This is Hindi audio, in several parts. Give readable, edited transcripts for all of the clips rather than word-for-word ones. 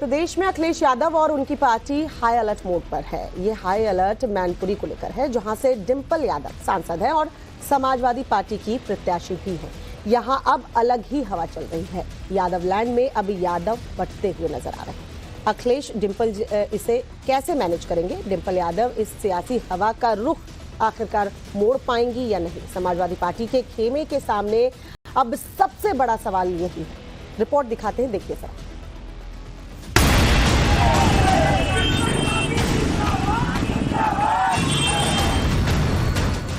प्रदेश में अखिलेश यादव और उनकी पार्टी हाई अलर्ट मोड पर है। ये हाई अलर्ट मैनपुरी को लेकर है, जहां से डिंपल यादव सांसद है और समाजवादी पार्टी की प्रत्याशी भी है। यहां अब अलग ही हवा चल रही है। यादव लैंड में अब यादव बंटते हुए नजर आ रहे हैं। अखिलेश डिंपल इसे कैसे मैनेज करेंगे? डिंपल यादव इस सियासी हवा का रुख आखिरकार मोड़ पाएंगी या नहीं? समाजवादी पार्टी के खेमे के सामने अब सबसे बड़ा सवाल यही है। रिपोर्ट दिखाते हैं, देखिए सर।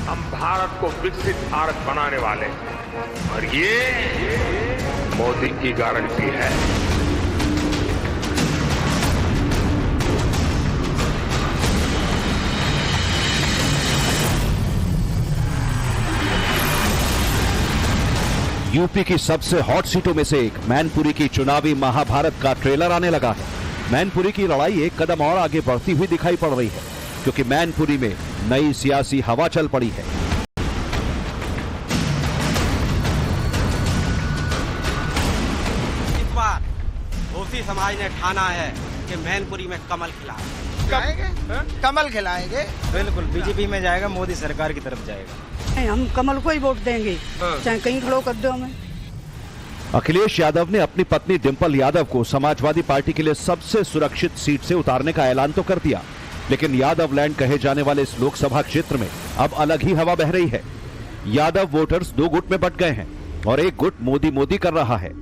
हम भारत को विकसित भारत बनाने वाले हैं और ये मोदी की गारंटी है। यूपी की सबसे हॉट सीटों में से एक मैनपुरी की चुनावी महाभारत का ट्रेलर आने लगा है। मैनपुरी की लड़ाई एक कदम और आगे बढ़ती हुई दिखाई पड़ रही है, क्योंकि मैनपुरी में नई सियासी हवा चल पड़ी है। इस बार घोसी समाज ने ठाना है कि मैनपुरी में कमल खिलाएंगे। कमल खिलाएंगे, बिल्कुल बीजेपी में जाएगा, मोदी सरकार की तरफ जाएगा। हम कमल को ही वोट देंगे, चाहे कहीं खड़ो कर दो हमें। अखिलेश यादव ने अपनी पत्नी डिंपल यादव को समाजवादी पार्टी के लिए सबसे सुरक्षित सीट से उतारने का ऐलान तो कर दिया, लेकिन यादव लैंड कहे जाने वाले इस लोकसभा क्षेत्र में अब अलग ही हवा बह रही है। यादव वोटर्स दो गुट में बंट गए हैं और एक गुट मोदी मोदी कर रहा है।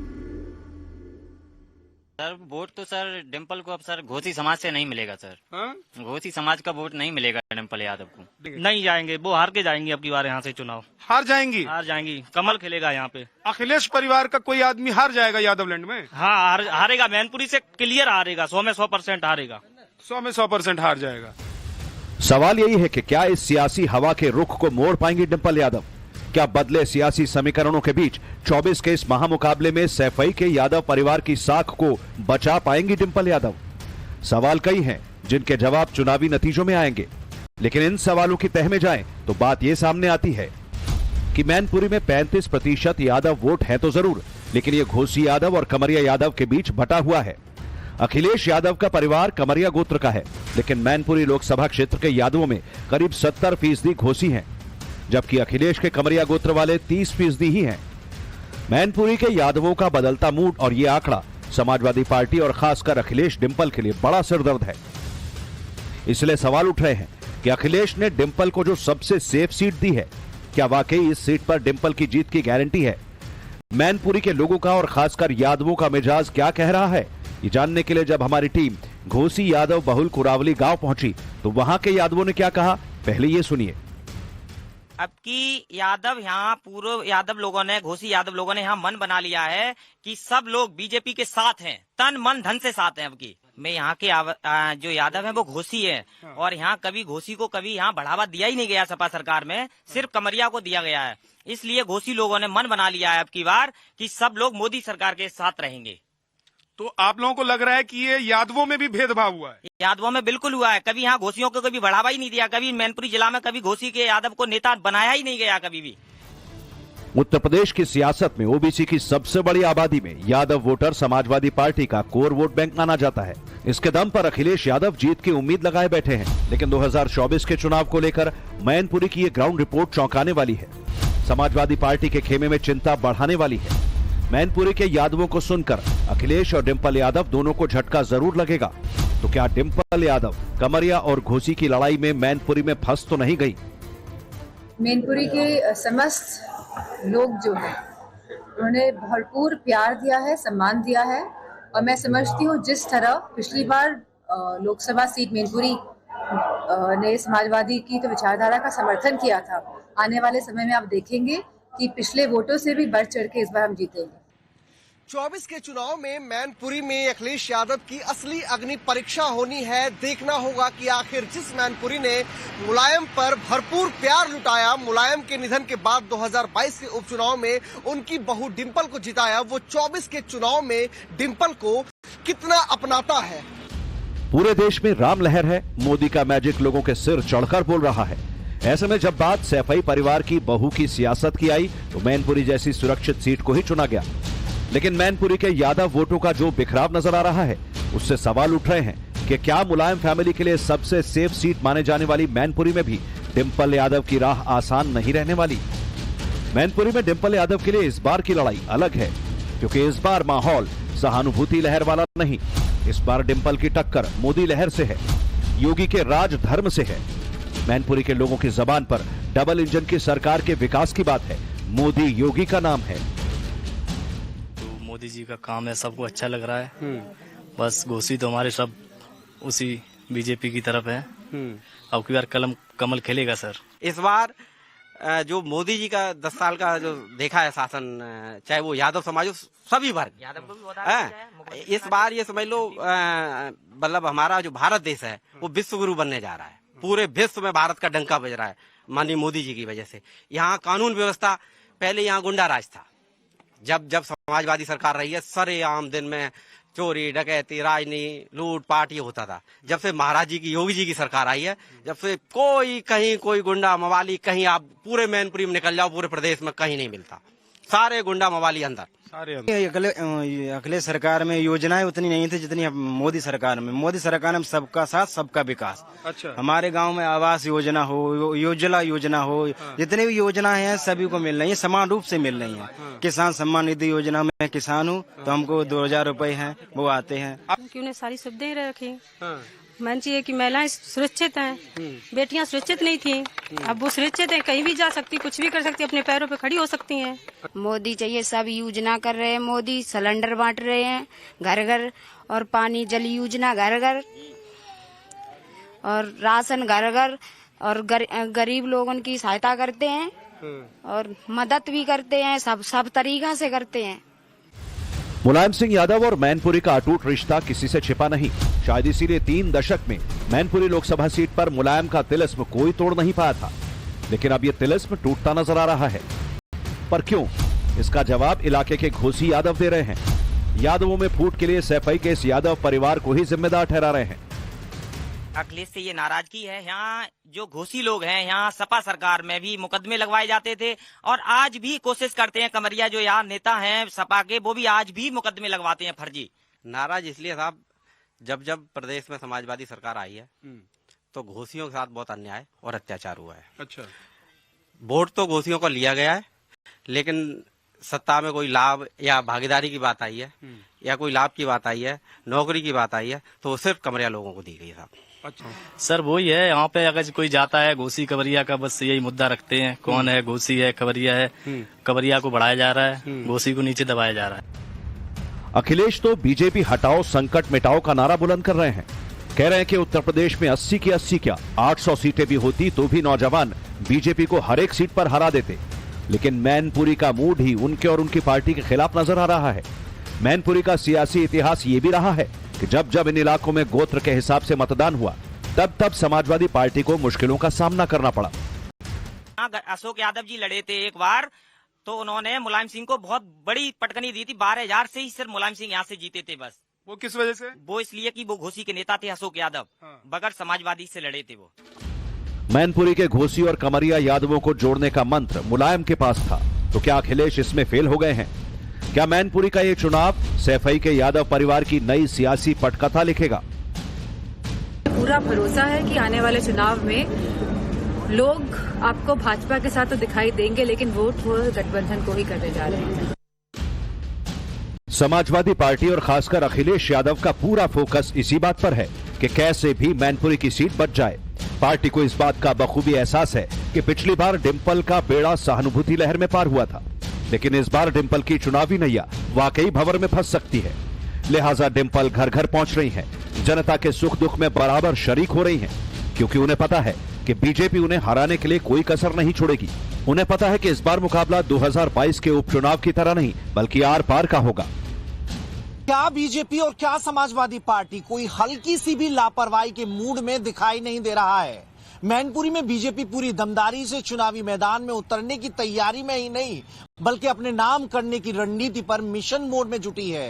सर वोट तो सर डिंपल को अब सर घोसी समाज से नहीं मिलेगा सर। घोसी समाज का वोट नहीं मिलेगा डिंपल यादव को। नहीं जाएंगे, वो हार के जाएंगे अब की बार यहाँ से चुनाव। हार जाएंगी। कमल खेलेगा यहाँ पे। अखिलेश परिवार का कोई आदमी हार जाएगा यादवलैंड में? हाँ हारेगा, मैनपुरी से क्लियर हारेगा, 100 में 100% हारेगा। 100 में 100% हार जाएगा। सवाल यही है कि क्या इस सियासी हवा के रुख को मोड़ पाएंगी डिंपल यादव? क्या बदले सियासी समीकरणों के बीच 24 के इस महामुकाबले में सैफई के यादव परिवार की साख को बचा पाएंगी डिंपल यादव? सवाल कई हैं जिनके जवाब चुनावी नतीजों में आएंगे, लेकिन इन सवालों की तह में जाएं तो बात यह सामने आती है कि मैनपुरी में 35% यादव वोट है तो जरूर, लेकिन ये घोसी यादव और कमरिया यादव के बीच बटा हुआ है। अखिलेश यादव का परिवार कमरिया गोत्र का है, लेकिन मैनपुरी लोकसभा क्षेत्र के यादवों में करीब 70% घोसी हैं, जबकि अखिलेश के कमरिया गोत्र वाले 30% ही हैं। मैनपुरी के यादवों का बदलता मूड और ये आंकड़ा समाजवादी पार्टी और खासकर अखिलेश डिंपल के लिए बड़ा सिरदर्द है। इसलिए सवाल उठ रहे हैं कि अखिलेश ने डिंपल को जो सबसे सेफ सीट दी है, क्या वाकई इस सीट पर डिंपल की जीत की गारंटी है? मैनपुरी के लोगों का और खासकर यादवों का मिजाज क्या कह रहा है, ये जानने के लिए जब हमारी टीम घोसी यादव बहुल कुरावली गांव पहुंची तो वहां के यादवों ने क्या कहा, पहले ये सुनिए। अब की यादव यहाँ पूर्व यादव लोगों ने, घोसी यादव लोगों ने यहाँ मन बना लिया है कि सब लोग बीजेपी के साथ हैं, तन मन धन से साथ हैं। अब की मैं यहाँ के जो यादव हैं वो घोसी है, और यहाँ कभी घोसी को कभी यहाँ बढ़ावा दिया ही नहीं गया सपा सरकार में, सिर्फ कमरिया को दिया गया है। इसलिए घोसी लोगों ने मन बना लिया है अब की बार कि सब लोग मोदी सरकार के साथ रहेंगे। तो आप लोगों को लग रहा है कि ये यादवों में भी भेदभाव हुआ है? यादवों में बिल्कुल हुआ है। कभी यहाँ घोसियों को कभी बढ़ावा ही नहीं दिया, कभी मैनपुरी जिला में कभी घोसी के यादव को नेता बनाया ही नहीं गया कभी भी। उत्तर प्रदेश की सियासत में ओबीसी की सबसे बड़ी आबादी में यादव वोटर समाजवादी पार्टी का कोर वोट बैंक माना जाता है। इसके दम पर अखिलेश यादव जीत की उम्मीद लगाए बैठे हैं, लेकिन 2024 के चुनाव को लेकर मैनपुरी की ये ग्राउंड रिपोर्ट चौंकाने वाली है। समाजवादी पार्टी के खेमे में चिंता बढ़ाने वाली है। मैनपुरी के यादवों को सुनकर अखिलेश और डिंपल यादव दोनों को झटका जरूर लगेगा। तो क्या डिंपल यादव कमरिया और घोसी की लड़ाई में मैनपुरी में फंस तो नहीं गई? मैनपुरी के समस्त लोग जो है उन्होंने भरपूर प्यार दिया है, सम्मान दिया है, और मैं समझती हूँ जिस तरह पिछली बार लोकसभा सीट मैनपुरी ने समाजवादी की तो विचारधारा का समर्थन किया था, आने वाले समय में आप देखेंगे कि पिछले वोटों से भी बढ़ चढ़ के इस बार हम जीतेंगे। 24 के चुनाव में मैनपुरी में अखिलेश यादव की असली अग्नि परीक्षा होनी है। देखना होगा कि आखिर जिस मैनपुरी ने मुलायम पर भरपूर प्यार लुटाया, मुलायम के निधन के बाद 2022 के उपचुनाव में उनकी बहू डिंपल को जिताया, वो 24 के चुनाव में डिंपल को कितना अपनाता है। पूरे देश में राम लहर है, मोदी का मैजिक लोगों के सिर चढ़कर बोल रहा है। ऐसे में जब बात सैफई परिवार की बहू की सियासत की आई तो मैनपुरी जैसी सुरक्षित सीट को ही चुना गया, लेकिन मैनपुरी के यादव वोटों का जो बिखराव नजर आ रहा है उससे सवाल उठ रहे हैं कि क्या मुलायम फैमिली के लिए सबसे सेफ सीट माने जाने वाली मैनपुरी में भी डिंपल यादव की राह आसान नहीं रहने वाली। मैनपुरी में डिंपल यादव के लिए इस बार की लड़ाई अलग है, क्योंकि इस बार माहौल सहानुभूति लहर वाला नहीं। इस बार डिंपल की टक्कर मोदी लहर से है, योगी के राज धर्म से है। मैनपुरी के लोगों की जबान पर डबल इंजन की सरकार के विकास की बात है, मोदी योगी का नाम है। तो मोदी जी का काम है, सबको अच्छा लग रहा है। बस घोषी तो हमारे सब उसी बीजेपी की तरफ है। अब की बार कमल खेलेगा सर। इस बार जो मोदी जी का 10 साल का जो देखा है शासन, चाहे वो यादव समाज हो, सभी वर्ग यादव को भी होता, इस बार ये समझ लो मतलब हमारा जो भारत देश है वो विश्व गुरु बनने जा रहा है। पूरे विश्व में भारत का डंका बज रहा है माननीय मोदी जी की वजह से। यहाँ कानून व्यवस्था, पहले यहाँ गुंडा राज था। जब समाजवादी सरकार रही है, सरेआम दिन में चोरी डकैती राजनीति लूटपाट ये होता था। जब से महाराज जी की योगी जी की सरकार आई है, जब से कोई गुंडा मवाली कहीं, आप पूरे मैनपुरी में निकल जाओ, पूरे प्रदेश में कहीं नहीं मिलता। सारे गुंडा मवाली अंदर। अगले सरकार में योजनाएं उतनी नहीं थी जितनी मोदी सरकार में। मोदी सरकार में सबका साथ सबका विकास। अच्छा। हमारे गांव में आवास योजना हो, उज्ज्वला योजना हो, जितनी भी योजनाएं हैं सभी को मिल रही है, समान रूप से मिल रही है। किसान सम्मान निधि योजना में किसान हूँ तो हमको 2000 रुपए हैं वो आते हैं। उन्हें सारी सुविधाएं रखी। मान चाहिए कि महिलाएं सुरक्षित हैं, बेटियां सुरक्षित नहीं थी, अब वो सुरक्षित हैं, कहीं भी जा सकती, कुछ भी कर सकती, अपने पैरों पे खड़ी हो सकती हैं। मोदी चाहिए, सब योजना कर रहे हैं। मोदी सिलेंडर बांट रहे हैं घर घर, और पानी जल योजना घर घर, और राशन घर घर, और गरीब लोगों की सहायता करते हैं और मदद भी करते हैं, सब तरीका से करते हैं। मुलायम सिंह यादव और मैनपुरी का अटूट रिश्ता किसी से छिपा नहीं। शायद इसीलिए 3 दशक में मैनपुरी लोकसभा सीट पर मुलायम का तिलिस्म कोई तोड़ नहीं पाया था, लेकिन अब ये तिलिस्म टूटता नजर आ रहा है। पर क्यों? इसका जवाब इलाके के घोसी यादव दे रहे हैं। यादवों में फूट के लिए सैफई के इस यादव परिवार को ही जिम्मेदार ठहरा रहे हैं। अखिलेश से ये नाराजगी है। यहाँ जो घोसी लोग हैं, यहाँ सपा सरकार में भी मुकदमे लगवाए जाते थे और आज भी कोशिश करते हैं। कमरिया जो यहाँ नेता हैं सपा के, वो भी आज भी मुकदमे लगवाते हैं फर्जी। नाराज इसलिए साहब, जब प्रदेश में समाजवादी सरकार आई है तो घोसियों के साथ बहुत अन्याय और अत्याचार हुआ है। अच्छा। वोट तो घोसियों को लिया गया है, लेकिन सत्ता में कोई लाभ या भागीदारी की बात आई है या कोई लाभ की बात आई है, नौकरी की बात आई है, तो सिर्फ कमरिया लोगों को दी गई साहब। अच्छा। सर वही है, यहाँ पे अगर कोई जाता है घोसी कवरिया का, बस यही मुद्दा रखते हैं, कौन है घोसी है कवरिया है। कवरिया को बढ़ाया जा रहा है, घोसी को नीचे दबाया जा रहा है। अखिलेश तो बीजेपी हटाओ संकट मिटाओ का नारा बुलंद कर रहे हैं। कह रहे हैं कि उत्तर प्रदेश में 80 की 80 क्या 800 सीटें भी होती तो भी नौजवान बीजेपी को हर एक सीट पर हरा देते। लेकिन मैनपुरी का मूड ही उनके और उनकी पार्टी के खिलाफ नजर आ रहा है। मैनपुरी का सियासी इतिहास ये भी रहा है कि जब जब इन इलाकों में गोत्र के हिसाब से मतदान हुआ, तब तब समाजवादी पार्टी को मुश्किलों का सामना करना पड़ा। अशोक यादव जी लड़े थे एक बार, तो उन्होंने मुलायम सिंह को बहुत बड़ी पटकनी दी थी। 12,000 से ही सिर्फ मुलायम सिंह यहाँ से जीते थे बस। वो किस वजह से? वो इसलिए कि वो घोसी के नेता थे अशोक यादव। बगैर समाजवादी से लड़े थे वो। मैनपुरी के घोसी और कमरिया यादवों को जोड़ने का मंत्र मुलायम के पास था, तो क्या अखिलेश इसमें फेल हो गए हैं? क्या मैनपुरी का ये चुनाव सैफई के यादव परिवार की नई सियासी पटकथा लिखेगा? पूरा भरोसा है कि आने वाले चुनाव में लोग आपको भाजपा के साथ तो दिखाई देंगे, लेकिन वोट वो गठबंधन को ही करने जा रहे हैं। समाजवादी पार्टी और खासकर अखिलेश यादव का पूरा फोकस इसी बात पर है कि कैसे भी मैनपुरी की सीट बच जाए। पार्टी को इस बात का बखूबी एहसास है कि पिछली बार डिंपल का बेड़ा सहानुभूति लहर में पार हुआ था, लेकिन इस बार डिंपल की चुनावी नैया वाकई भंवर में फंस सकती है। लिहाजा डिंपल घर घर पहुंच रही हैं, जनता के सुख दुख में बराबर शरीक हो रही हैं, क्योंकि उन्हें पता है कि बीजेपी उन्हें हराने के लिए कोई कसर नहीं छोड़ेगी। उन्हें पता है कि इस बार मुकाबला 2022 के उपचुनाव की तरह नहीं बल्कि आर पार का होगा। क्या बीजेपी और क्या समाजवादी पार्टी कोई हल्की सी भी लापरवाही के मूड में दिखाई नहीं दे रहा है। मैनपुरी में बीजेपी पूरी दमदारी से चुनावी मैदान में उतरने की तैयारी में ही नहीं बल्कि अपने नाम करने की रणनीति पर मिशन मोड में जुटी है।